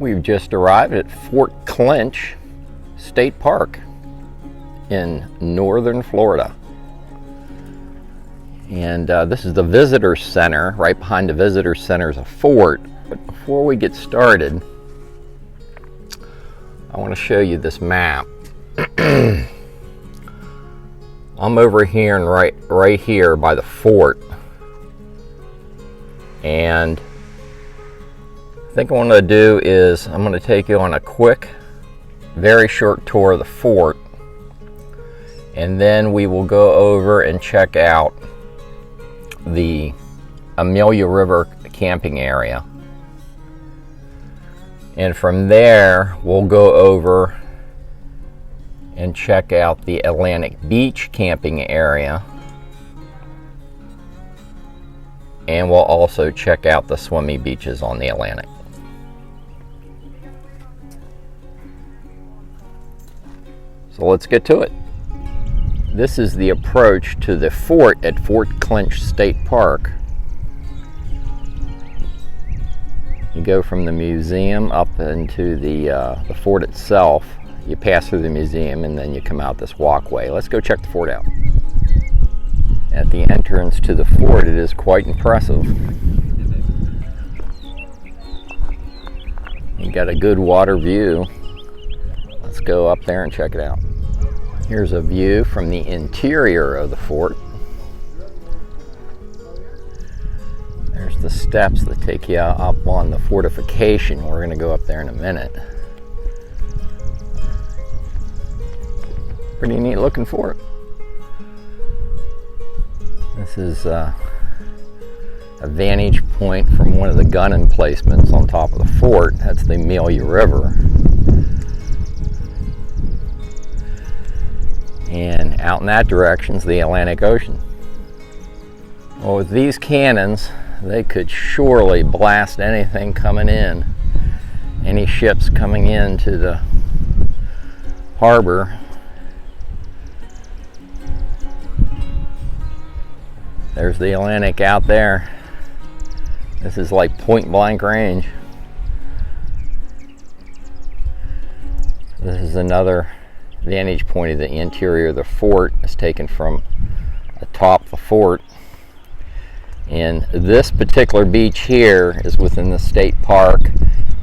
We've just arrived at Fort Clinch State Park in northern Florida. And this is the visitor center. Right behind the visitor center is a fort. But before we get started, I want to show you this map. I'm over here and right here by the fort. And I think what I'm going to do is I'm going to take you on a quick, very short tour of the fort, and then we will go over and check out the Amelia River camping area. And from there, we'll go over and check out the Atlantic Beach camping area. And we'll also check out the swimming beaches on the Atlantic. So let's get to it. This is the approach to the fort at Fort Clinch State Park. You go from the museum up into the fort itself. You pass through the museum and then you come out this walkway. Let's go check the fort out. At the entrance to the fort, it is quite impressive. You got a good water view. Let's go up there and check it out. Here's a view from the interior of the fort. There's the steps that take you up on the fortification. We're going to go up there in a minute. Pretty neat looking fort. This is a vantage point from one of the gun emplacements on top of the fort. That's the Amelia River. And out in that direction is the Atlantic Ocean. Well, with these cannons, they could surely blast anything coming in. Any ships coming into the harbor. There's the Atlantic out there. This is like point blank range. This is another vantage point of the interior of the fort. Is taken from atop the fort. And this particular beach here is within the state park.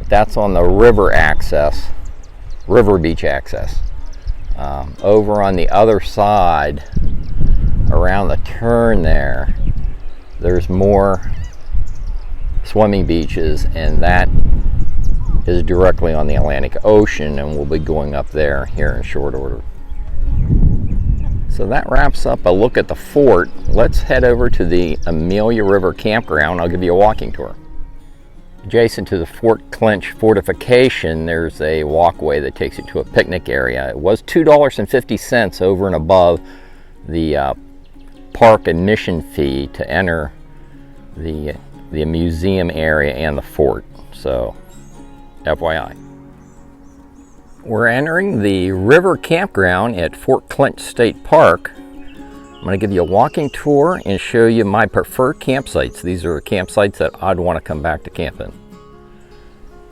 That's on the river beach access. Over on the other side, around the turn there's more swimming beaches, and that is directly on the Atlantic Ocean, and we'll be going up there here in short order. So that wraps up a look at the fort. Let's head over to the Amelia River campground. I'll give you a walking tour. Adjacent to the Fort Clinch fortification, there's a walkway that takes you to a picnic area. It was $2.50 over and above the park admission fee to enter the museum area and the fort. So, FYI. We're entering the river campground at Fort Clinch State Park. I'm going to give you a walking tour and show you my preferred campsites. These are the campsites that I'd want to come back to camp in.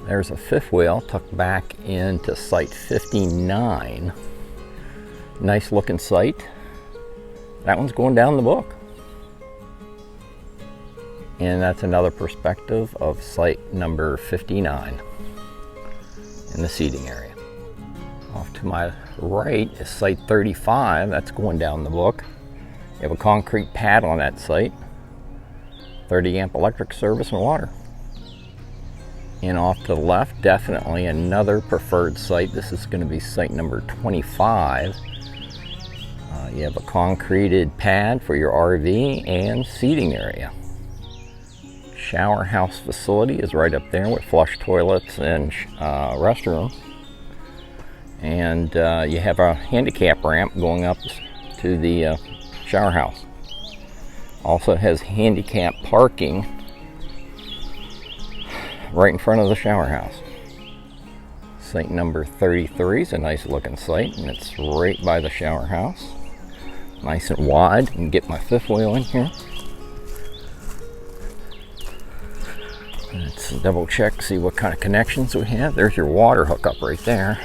There's a fifth wheel tucked back into site 59. Nice looking site. That one's going down the book. And that's another perspective of site number 59 in the seating area. Off to my right is site 35. That's going down the book. You have a concrete pad on that site. 30 amp electric service and water. And off to the left, definitely another preferred site. This is going to be site number 25. You have a concreted pad for your RV and seating area. Shower house facility is right up there with flush toilets and restroom. And you have a handicap ramp going up to the shower house. Also has handicap parking right in front of the shower house. Site number 33 is a nice looking site, and it's right by the shower house. Nice and wide. And get my fifth wheel in here. Let's double check, see what kind of connections we have. There's your water hookup right there.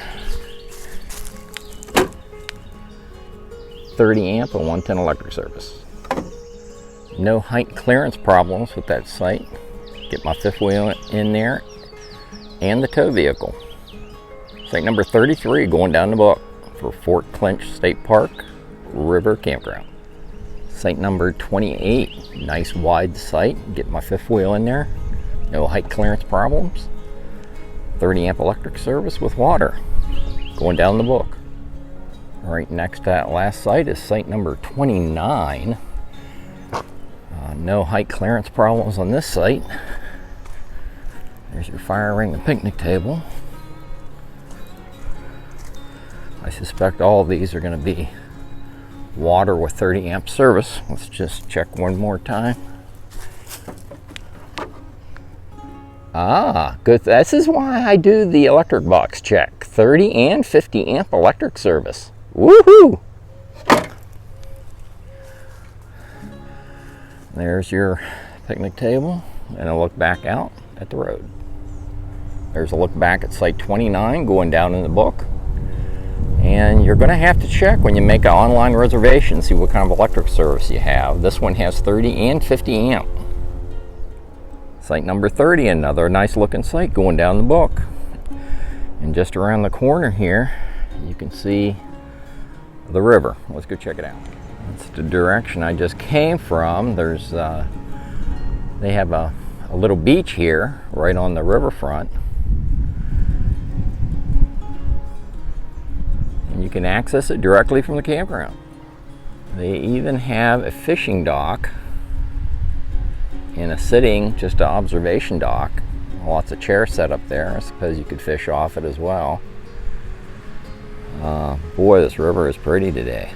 30 amp and 110 electric service. No height clearance problems with that site. Get my fifth wheel in there and the tow vehicle. Site number 33 going down the book for Fort Clinch State Park River Campground. Site number 28, nice wide site. Get my fifth wheel in there. No height clearance problems. 30 amp electric service with water going down the book. Right next to that last site is site number 29. No height clearance problems on this site. There's your fire ring and picnic table. I suspect all of these are going to be water with 30 amp service. Let's just check one more time. Ah, good. This is why I do the electric box check. 30 and 50 amp electric service. Woohoo! There's your picnic table and a look back out at the road. There's a look back at site 29 going down in the book. And you're going to have to check when you make an online reservation, see what kind of electric service you have. This one has 30 and 50 amp. Site number 30, another nice looking site going down the book. And just around the corner here, you can see the river. Let's go check it out. That's the direction I just came from. There's, they have a little beach here right on the riverfront. And you can access it directly from the campground. They even have a fishing dock and a sitting, just an observation dock. Lots of chairs set up there. I suppose you could fish off it as well. Boy, this river is pretty today.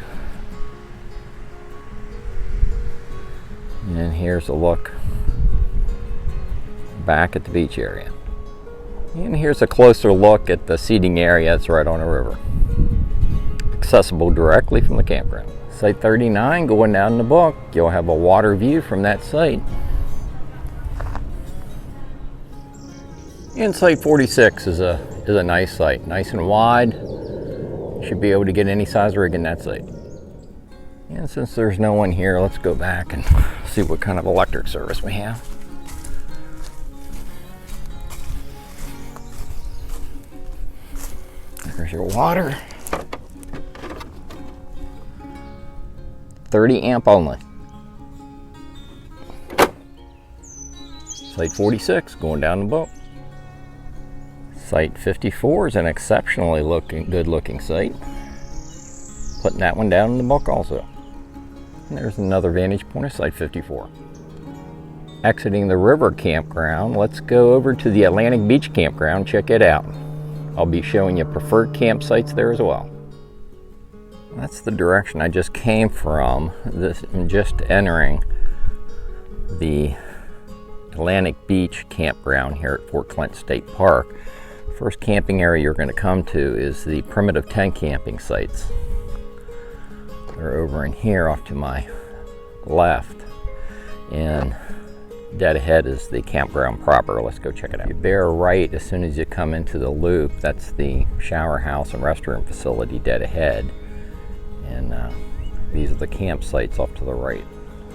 And here's a look back at the beach area. And here's a closer look at the seating area. It's right on the river. Accessible directly from the campground. Site 39 going down the book. You'll have a water view from that site. And site 46 is a nice site, nice and wide. Should be able to get any size rig in that site. And since there's no one here, let's go back and see what kind of electric service we have. There's your water. 30 amp only. Site 46 going down the boat. Site 54 is an exceptionally good looking site. Putting that one down in the book also. And there's another vantage point of site 54. Exiting the river campground, let's go over to the Atlantic Beach campground, check it out. I'll be showing you preferred campsites there as well. That's the direction I just came from. I'm just entering the Atlantic Beach campground here at Fort Clinch State Park. First camping area you're going to come to is the primitive tent camping sites. They're over in here off to my left, and dead ahead is the campground proper. Let's go check it out. You bear right as soon as you come into the loop. That's the shower house and restroom facility dead ahead, and these are the campsites off to the right.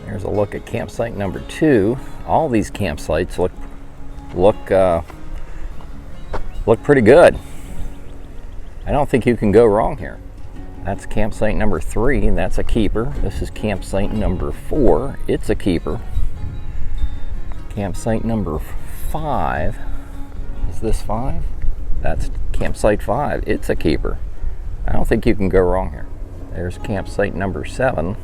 There's a look at campsite number 2. All these campsites look pretty good. I don't think you can go wrong here. That's campsite number 3, and that's a keeper. This is campsite number 4. It's a keeper. Campsite number 5. Is this 5? That's campsite 5. It's a keeper. I don't think you can go wrong here. There's campsite number 7.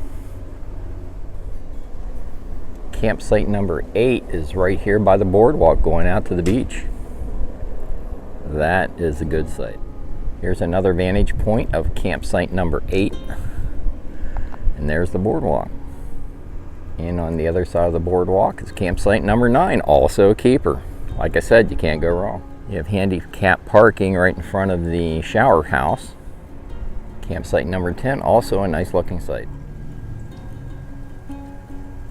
Campsite number 8 is right here by the boardwalk going out to the beach. That is a good site. Here's another vantage point of campsite number 8. And there's the boardwalk. And on the other side of the boardwalk is campsite number 9, also a keeper. Like I said, you can't go wrong. You have handicap parking right in front of the shower house. Campsite number 10, also a nice looking site.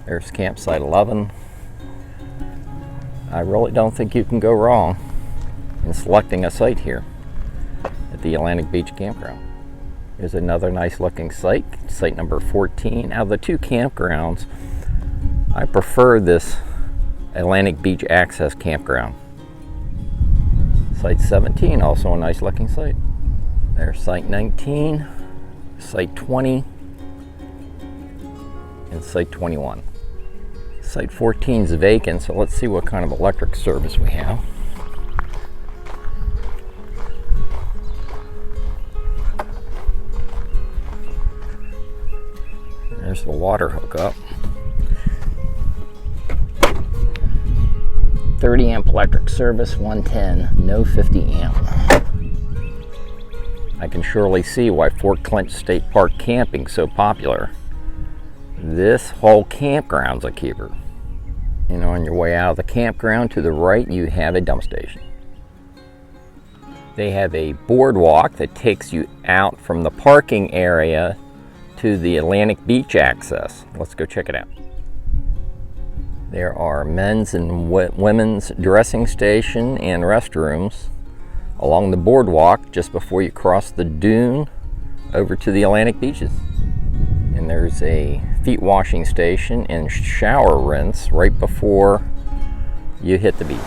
There's campsite 11. I really don't think you can go wrong in selecting a site here at the Atlantic Beach Campground. Here's another nice looking site, site number 14. Out of the two campgrounds, I prefer this Atlantic Beach Access Campground. Site 17, also a nice looking site. There's site 19, site 20, and site 21. Site 14 is vacant, so let's see what kind of electric service we have. There's the water hookup. 30 amp electric service, 110, no 50 amp. I can surely see why Fort Clinch State Park camping's so popular. This whole campground's a keeper. And on your way out of the campground, to the right you have a dump station. They have a boardwalk that takes you out from the parking area to the Atlantic Beach access. Let's go check it out. There are men's and women's dressing station and restrooms along the boardwalk just before you cross the dune over to the Atlantic beaches. And there's a feet washing station and shower rinse right before you hit the beach.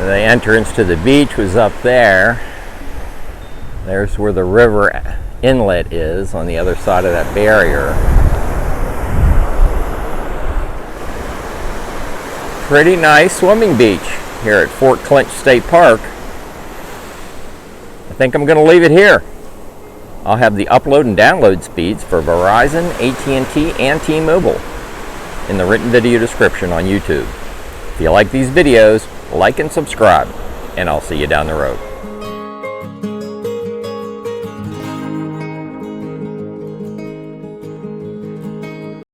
The entrance to the beach was up there. There's where the river inlet is on the other side of that barrier. Pretty nice swimming beach here at Fort Clinch State Park. I think I'm going to leave it here. I'll have the upload and download speeds for Verizon, AT&T, and T-Mobile in the written video description on YouTube. If you like these videos, like and subscribe, and I'll see you down the road.